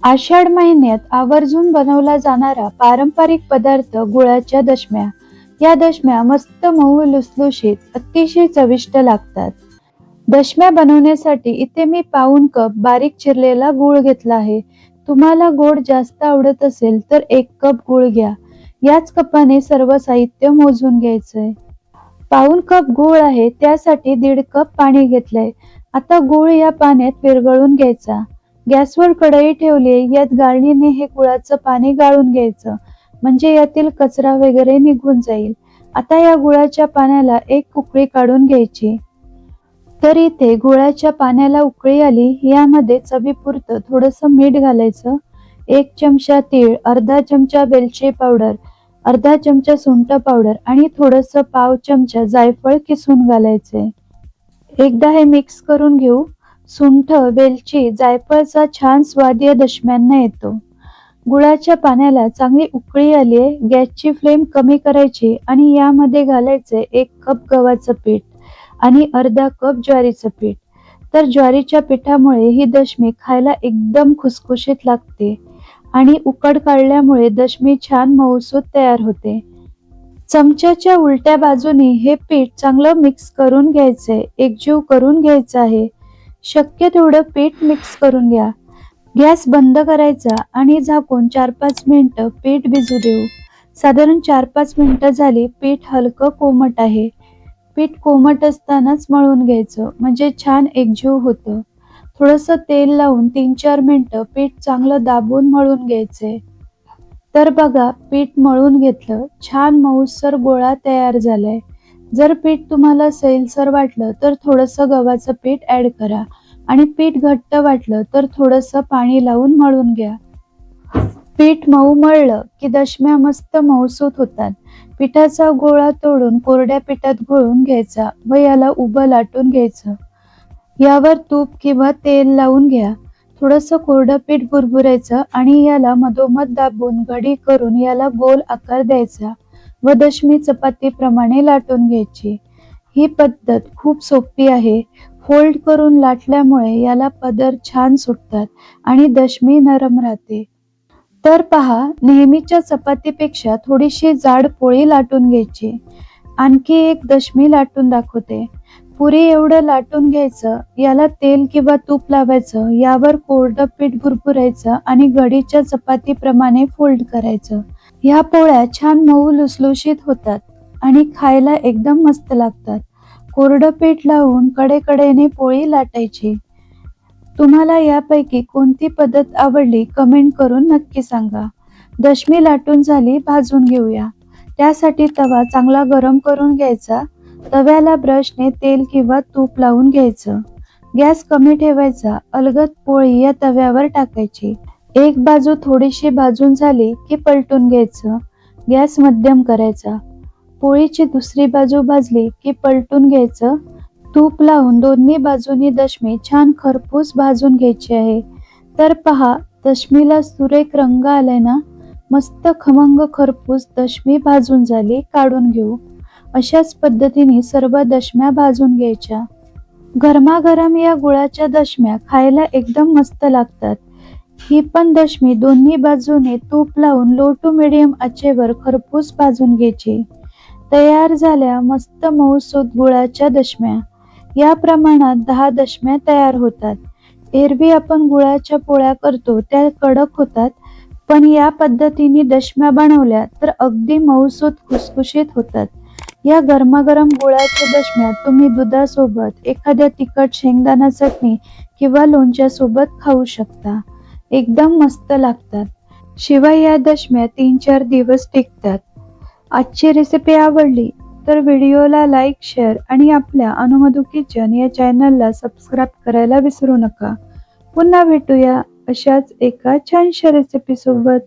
आषाढ महिन्यात आवर्जून बनवला जाणारा पारंपरिक पदार्थ गुळाच्या दशम्या. या दशम्या मस्त मऊ लुसलुशीत अतिशय चविष्ट लागतात. दशम्या बनवण्यासाठी इथे मी पाऊण कप बारीक चिरलेला गूळ घेतला आहे. तुम्हाला गोड जास्त आवडत असेल तर 1 कप गूळ घ्या. याच कपाने सर्व साहित्य मोजून घ्यायचंय. पाऊण कप गूळ आहे त्यासाठी 1.5 कप पाणी घेतलंय. आता गूळ या पाण्यात विरघळून घ्यायचा. गॅसवर कढई ठेवली, यात गाळणीने हे गुळाचं पाणी गाळून घ्यायचं, म्हणजे यातील कचरा वगैरे निघून जाईल. आता या गुळाच्या पाण्याला एक उकळी काढून घ्यायची. तर इथे गुळाच्या पाण्याला उकळी आली, यामध्ये चवीपुरतं थोडंसं मीठ घालायचं, 1 चमचा तीळ, अर्धा चमचा वेलची पावडर, अर्धा चमचा सुंठ पावडर आणि थोडंसं पाव चमचा जायफळ किसून घालायचे. एकदा हे मिक्स करून घेऊ. सुंठ, वेलची, जायफळचा छान स्वाद या दशम्यांना येतो. गुळाच्या पाण्याला चांगली उकळी आली आहे. गॅसची फ्लेम कमी करायची आणि यामध्ये घालायचे 1 कप गव्हाचं पीठ आणि अर्धा कप ज्वारीचं पीठ. तर ज्वारीच्या पिठामुळे ही दशमी खायला एकदम खुसखुशीत लागते आणि उकड काढल्यामुळे दशमी छान मऊसूत तयार होते. चमच्याच्या उलट्या बाजूने हे पीठ चांगलं मिक्स करून घ्यायचंय, एकजीव करून घ्यायचं आहे. शक्य तेवढं पीठ मिक्स करून घ्या. गॅस बंद करायचा आणि झाकून 4-5 मिनिटं पीठ भिजू देऊ. साधारण 4-5 मिनिटं झाली. पीठ हलकं कोमट आहे. पीठ कोमट असतानाच मळून घ्यायचं, म्हणजे छान एकजीव होतं. थोडंसं तेल लावून 3-4 मिनिटं पीठ चांगलं दाबून मळून घ्यायचंय. तर बघा, पीठ मळून घेतलं, छान मऊसर गोळा तयार झालाय. जर पीठ तुम्हाला सैलसर वाटलं तर थोडंसं गव्हाचं पीठ ऍड करा आणि पीठ घट्ट वाटलं तर थोडंसं पाणी लावून मळून घ्या. पीठ मऊ मळलं की दशम्या मस्त मऊसूत होतात. पिठाचा गोळा तोडून कोरड्या पिठात घोळून घ्यायचा व याला उभं लाटून घ्यायचं. यावर तूप किंवा तेल लावून घ्या. थोडंसं कोरडं पीठ बुरबुरायचं आणि याला मधोमध दाबून घडी करून याला गोल आकार द्यायचा व दशमी चपातीप्रमाणे लाटून घ्यायची. ही पद्धत खूप सोपी आहे. फोल्ड करून लाटल्यामुळे याला पदर छान सुटतात आणि दशमी नरम राहते. तर पहा, नेहमीच्या चपातीपेक्षा थोडीशी जाड पोळी लाटून घ्यायची. आणखी एक दशमी लाटून दाखवते. पुरी एवढं लाटून घ्यायचं. याला तेल किंवा तूप लावायचं. यावर कोरडं पीठ बुरबुरायचं आणि घडीच्या चपातीप्रमाणे फोल्ड करायचं. ह्या पोळ्या छान मऊ लुसलुशीत होतात आणि खायला एकदम मस्त लागतात. कोरडं पीठ लावून कडेकडेने पोळी लाटायची. तुम्हाला यापैकी कोणती पद्धत आवडली कमेंट करून नक्की सांगा. दशमी लाटून झाली, भाजून घेऊया. त्यासाठी तवा चांगला गरम करून घ्यायचा. तव्याला ब्रशने तेल किंवा तूप लावून घ्यायचं. गॅस कमी ठेवायचा. अलगद पोळी या तव्यावर टाकायची. एक बाजू थोडीशी भाजून झाली की पलटून घ्यायचं. गॅस मध्यम करायचा. पोळीची दुसरी बाजू भाजली की पलटून घ्यायचं. तूप लावून दोन्ही बाजूनी दशमी छान खरपूस भाजून घ्यायची आहे. तर पहा, दशमीला सुरेख रंग आलाय ना. मस्त खमंग खरपूस दशमी भाजून झाली. काढून घेऊ. अशाच पद्धतीने सर्व दशम्या भाजून घ्यायच्या. गरमागरम या गुळाच्या दशम्या खायला एकदम मस्त लागतात. ही पण दशमी दोन्ही बाजूने तूप लावून लो टू मिडियम आचेवर खरपूस भाजून घ्यायची. तयार झाल्या मस्त मऊसूत गुळाच्या दशम्या. या प्रमाणात 10 दशम्या तयार होतात. एरवी आपण गुळाच्या पोळ्या करतो त्या कडक होतात, पण या पद्धतीने दशम्या बनवल्या तर अगदी मऊसूत खुसखुशीत होतात. या गरमागरम गुळाच्या दशम्या तुम्ही दुधासोबत, एखाद्या तिखट शेंगदाणा चटणी किंवा लोणच्यासोबत खाऊ शकता. एकदम मस्त लागतात. शिवाय या दशम्या 3-4 दिवस टिकतात. आजची रेसिपी आवडली तर व्हिडिओला लाईक, शेअर आणि आपल्या अनुमधू किचन या चॅनलला सबस्क्राईब करायला विसरू नका. पुन्हा भेटूया अशाच एका छानशा रेसिपी सोबत.